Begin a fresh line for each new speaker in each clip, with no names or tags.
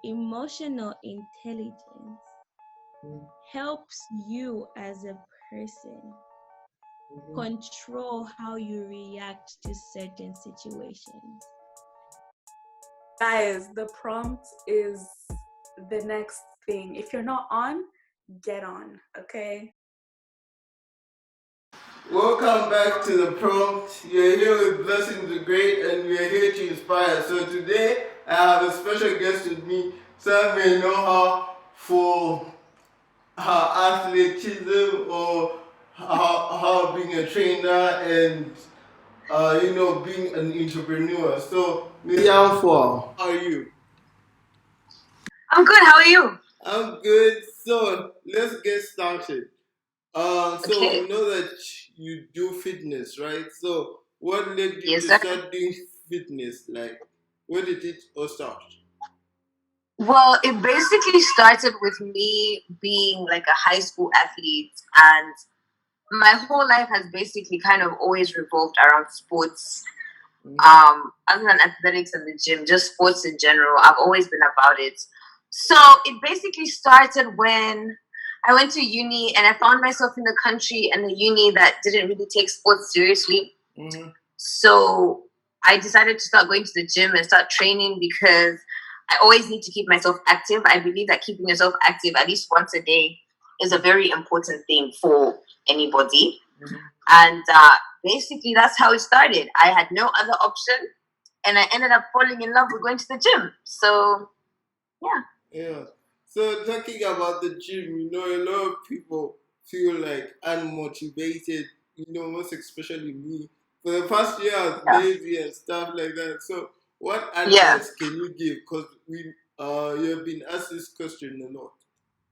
emotional intelligence
Mm-hmm.
helps you as a person control how you react to certain situations.
Guys, the prompt is the next thing. If you're not on, get on, okay?
Welcome back to the prompt. You're here with Blessing the Great, and we are here to inspire. So today I have a special guest with me. Some may know her for her athleticism or her being a trainer and being an entrepreneur. So Miss Yamfwa, how are you?
I'm good. How are you?
I'm good. So let's get started. So
Okay.
we know that you do fitness, right? So what led you
Yes,
to
sir.
start doing fitness? Like, where did it all start?
Well, it basically started with me being like a high school athlete, and my whole life has basically kind of always revolved around sports. Other than athletics and the gym, just sports in general. I've always been about it. So it basically started when I went to uni and I found myself in the country and a uni that didn't really take sports seriously.
Mm-hmm.
So I decided to start going to the gym and start training because I always need to keep myself active. I believe that keeping yourself active at least once a day is a very important thing for anybody.
Mm-hmm.
And basically, that's how it started. I had no other option, and I ended up falling in love with going to the gym. So, yeah.
Yeah. So talking about the gym, a lot of people feel like unmotivated. Most especially me. For the past year, I was
Yeah.
lazy and stuff like that. So what
Yeah.
advice can you give? Because you have been asked this question a lot.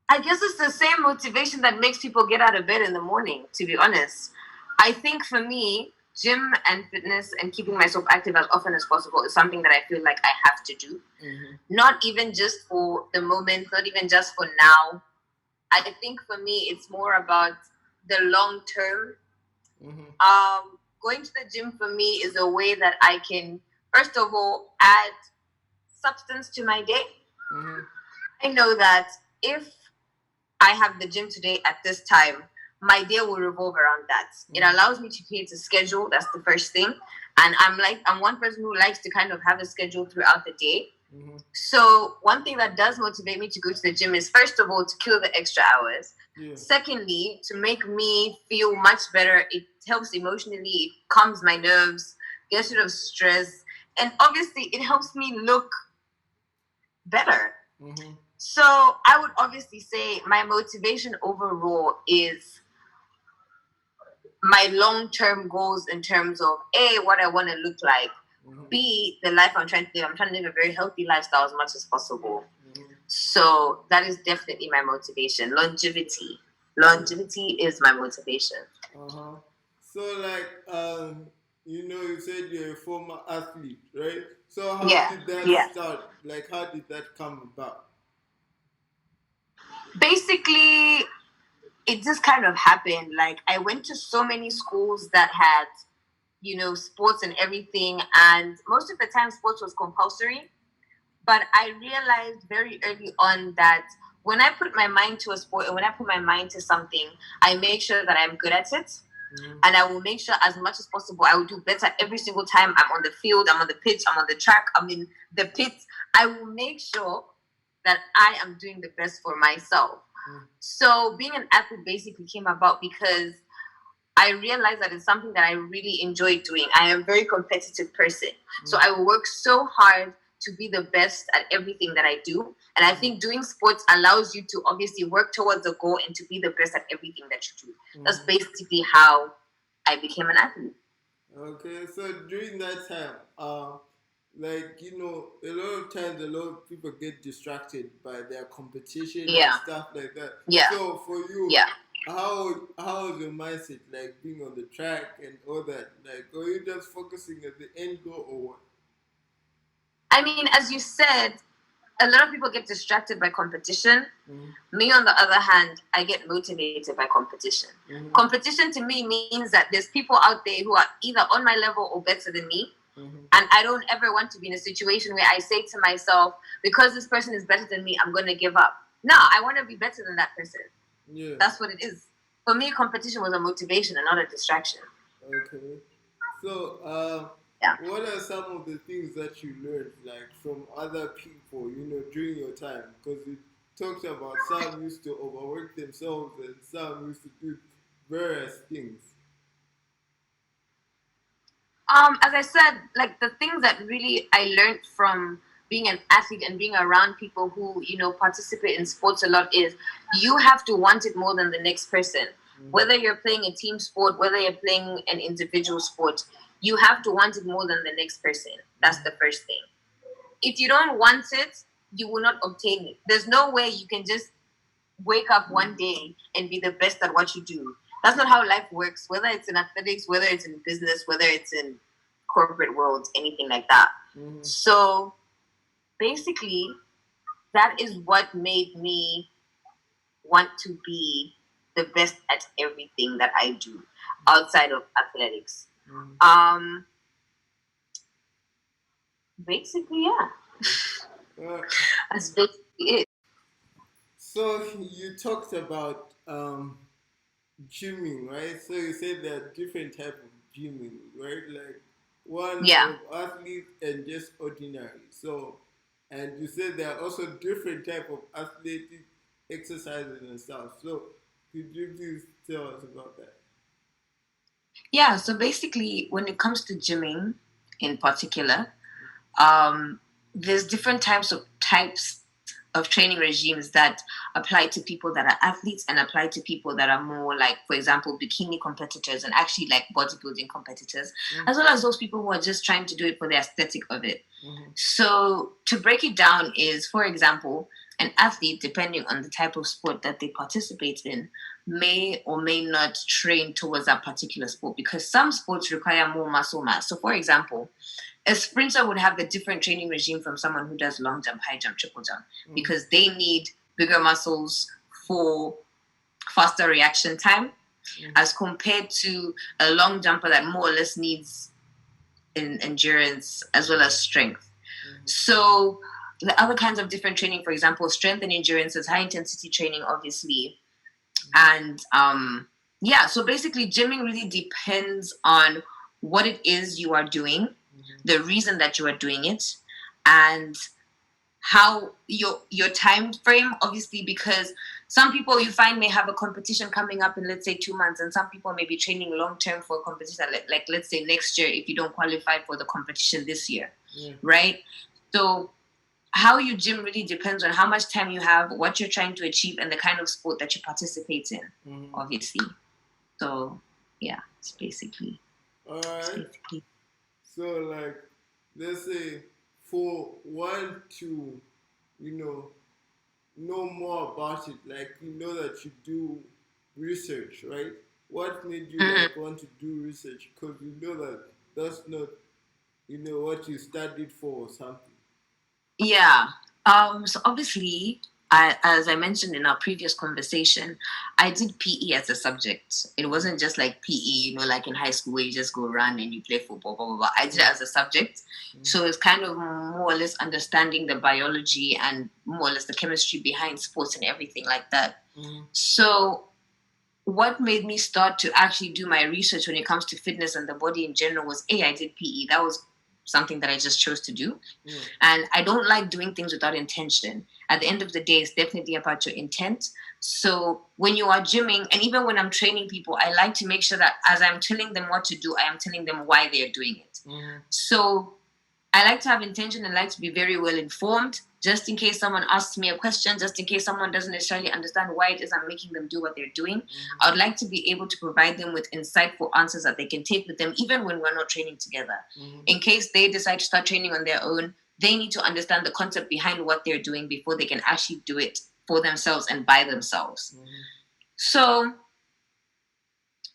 I guess it's the same motivation that makes people get out of bed in the morning, to be honest. I think for me, gym and fitness and keeping myself active as often as possible is something that I feel like I have to do.
Mm-hmm.
Not even just for the moment, not even just for now. I think for me, it's more about the long term. Going to the gym for me is a way that I can, first of all, add substance to my day.
Mm-hmm.
I know that if I have the gym today at this time, my day will revolve around that. It allows me to create a schedule. That's the first thing. And I'm one person who likes to kind of have a schedule throughout the day.
Mm-hmm.
So one thing that does motivate me to go to the gym is, first of all, to kill the extra hours.
Yeah.
Secondly, to make me feel much better. It helps emotionally, it calms my nerves, gets rid of stress, and obviously it helps me look better.
Mm-hmm.
So I would obviously say my motivation overall is my long-term goals in terms of A, what I want to look like, B, the life I'm trying to live. I'm trying to live a very healthy lifestyle as much as possible. So that is definitely my motivation. Longevity is my motivation.
Uh-huh. So you said you're a former athlete, right? So how
Yeah,
did that
yeah.
start? Like how did that come about?
Basically, it just kind of happened. Like, I went to so many schools that had, sports and everything, and most of the time sports was compulsory. But I realized very early on that when I put my mind to a sport and when I put my mind to something, I make sure that I'm good at it. And I will make sure as much as possible I will do better every single time I'm on the field, I'm on the pitch, I'm on the track, I'm in the pit. I will make sure that I am doing the best for myself. So being an athlete basically came about because I realized that it's something that I really enjoy doing. I am a very competitive person. So I will work so hard to be the best at everything that I do. And I think doing sports allows you to obviously work towards a goal and to be the best at everything that you do. That's basically how I became an athlete.
Okay, so during that time, a lot of times a lot of people get distracted by their competition and
Yeah.
stuff like that.
Yeah.
So for you,
Yeah.
how is your mindset like being on the track and all that? Like, are you just focusing at the end goal or what?
I mean, as you said, a lot of people get distracted by competition. Me, on the other hand, I get motivated by competition. Competition to me means that there's people out there who are either on my level or better than me. And I don't ever want to be in a situation where I say to myself, because this person is better than me, I'm going to give up. No, I want to be better than that person.
Yeah.
That's what it is. For me, competition was a motivation and not a distraction.
Okay. So, what are some of the things that you learned, like from other people, during your time? Because you talked about some used to overwork themselves and some used to do various things.
As I said, like the things that really I learned from being an athlete and being around people who, participate in sports a lot is you have to want it more than the next person. Whether you're playing a team sport, whether you're playing an individual sport, you have to want it more than the next person. That's the first thing. If you don't want it, you will not obtain it. There's no way you can just wake up one day and be the best at what you do. That's not how life works, whether it's in athletics, whether it's in business, whether it's in corporate world, anything like that. So basically, that is what made me want to be the best at everything that I do outside of athletics. Basically, yeah. That's basically it.
So you talked about gymming, right? So you said there are different types of gymming, right? Like one of athlete and just ordinary. So, and you said there are also different type of athletic exercises and stuff. So, could you please tell us about that?
Yeah. So basically, when it comes to gymming, in particular, there's different types of training regimes that apply to people that are athletes and apply to people that are more like, for example, bikini competitors and actually like bodybuilding competitors, as well as those people who are just trying to do it for the aesthetic of it. So to break it down is, for example, an athlete, depending on the type of sport that they participate in, may or may not train towards that particular sport because some sports require more muscle mass. So for example, a sprinter would have a different training regime from someone who does long jump, high jump, triple jump, because they need bigger muscles for faster reaction time as compared to a long jumper that more or less needs endurance as well as strength. So the other kinds of different training, for example, strength and endurance is high intensity training, obviously. And so basically gymming really depends on what it is you are doing, the reason that you are doing it, and how your time frame, obviously, because some people you find may have a competition coming up in, let's say, 2 months, and some people may be training long term for a competition, like let's say next year if you don't qualify for the competition this year, right? So how you gym really depends on how much time you have, what you're trying to achieve, and the kind of sport that you participate in, obviously. So yeah, it's basically.
All right. So like, let's say for one to, know more about it, like that you do research, right? What made you like want to do research? Because that that's not, what you studied for or something.
Yeah. So obviously, as I mentioned in our previous conversation, I did PE as a subject. It wasn't just like PE, like in high school where you just go run and you play football, blah, blah, blah. I did it as a subject. So it's kind of more or less understanding the biology and more or less the chemistry behind sports and everything like that. So what made me start to actually do my research when it comes to fitness and the body in general was, I did PE. That was something that I just chose to do. And I don't like doing things without intention. At the end of the day, it's definitely about your intent. So when you are gymming, and even when I'm training people, I like to make sure that as I'm telling them what to do, I am telling them why they're doing it. So I like to have intention and like to be very well informed, just in case someone asks me a question, just in case someone doesn't necessarily understand why it is I'm making them do what they're doing. I would like to be able to provide them with insightful answers that they can take with them, even when we're not training together. In case they decide to start training on their own, they need to understand the concept behind what they're doing before they can actually do it for themselves and by themselves. So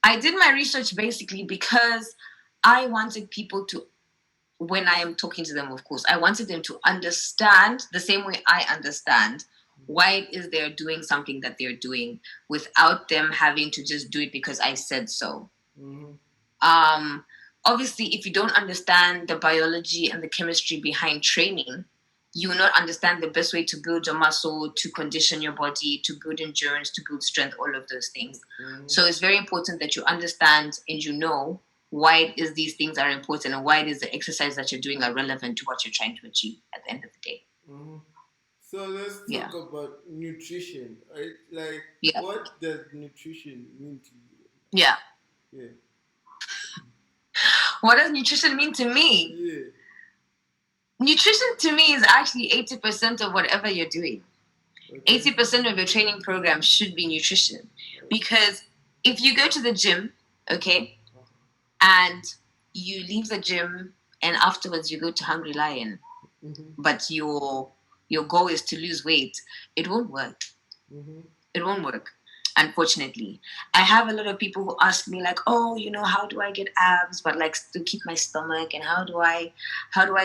I did my research basically because I wanted people to, when I am talking to them, of course, I wanted them to understand the same way I understand why it is they're doing something that they're doing without them having to just do it because I said so. obviously, if you don't understand the biology and the chemistry behind training, you will not understand the best way to build your muscle, to condition your body, to build endurance, to build strength, all of those things. So it's very important that you understand and you know why it is these things are important and why it is the exercise that you're doing are relevant to what you're trying to achieve at the end of the day.
So let's talk about nutrition, right? Like, what does nutrition mean to you?
Yeah.
Yeah.
What does nutrition mean to me?
Yeah.
Nutrition to me is actually 80% of whatever you're doing. 80% of your training program should be nutrition. Because if you go to the gym, okay, and you leave the gym and afterwards you go to Hungry Lion, but your goal is to lose weight, it won't work. It won't work, unfortunately. I have a lot of people who ask me like, oh, how do I get abs but like still keep my stomach, and how do I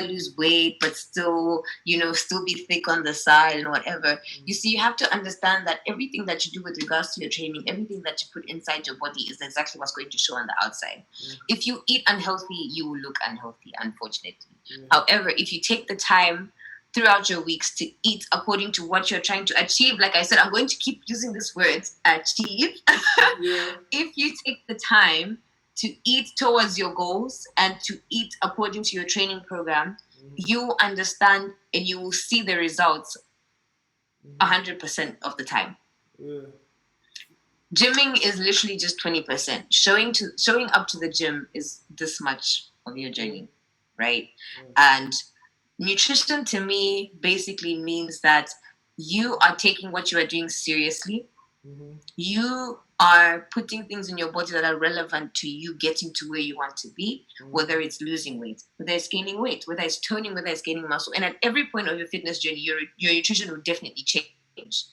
lose weight but still still be thick on the side and whatever. You see, you have to understand that everything that you do with regards to your training, everything that you put inside your body is exactly what's going to show on the outside. If you eat unhealthy, you will look unhealthy, unfortunately. However, if you take the time throughout your weeks to eat according to what you're trying to achieve, like I said, I'm going to keep using this word, achieve. If you take the time to eat towards your goals and to eat according to your training program, you understand and you will see the results 100% of the time. Gymming is literally just 20%. Showing up to the gym is this much of your journey, right? And nutrition to me basically means that you are taking what you are doing seriously. You are putting things in your body that are relevant to you getting to where you want to be, whether it's losing weight, whether it's gaining weight, whether it's toning, whether it's gaining muscle. And at every point of your fitness journey, your nutrition will definitely change.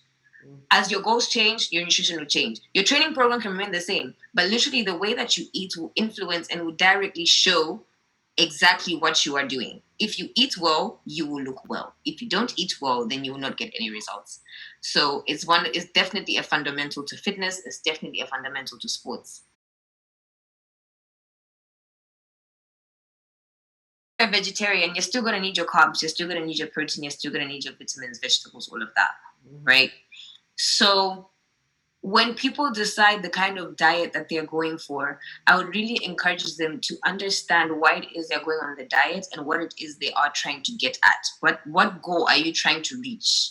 As your goals change, your nutrition will change. Your training program can remain the same, but literally the way that you eat will influence and will directly show exactly what you are doing. If you eat well, you will look well. If you don't eat well, then you will not get any results. So it's definitely a fundamental to fitness. It's definitely a fundamental to sports. If you're a vegetarian, you're still going to need your carbs. You're still going to need your protein. You're still going to need your vitamins, vegetables, all of that, right? So when people decide the kind of diet that they're going for, I would really encourage them to understand why it is they're going on the diet and what it is they are trying to get at. What goal are you trying to reach?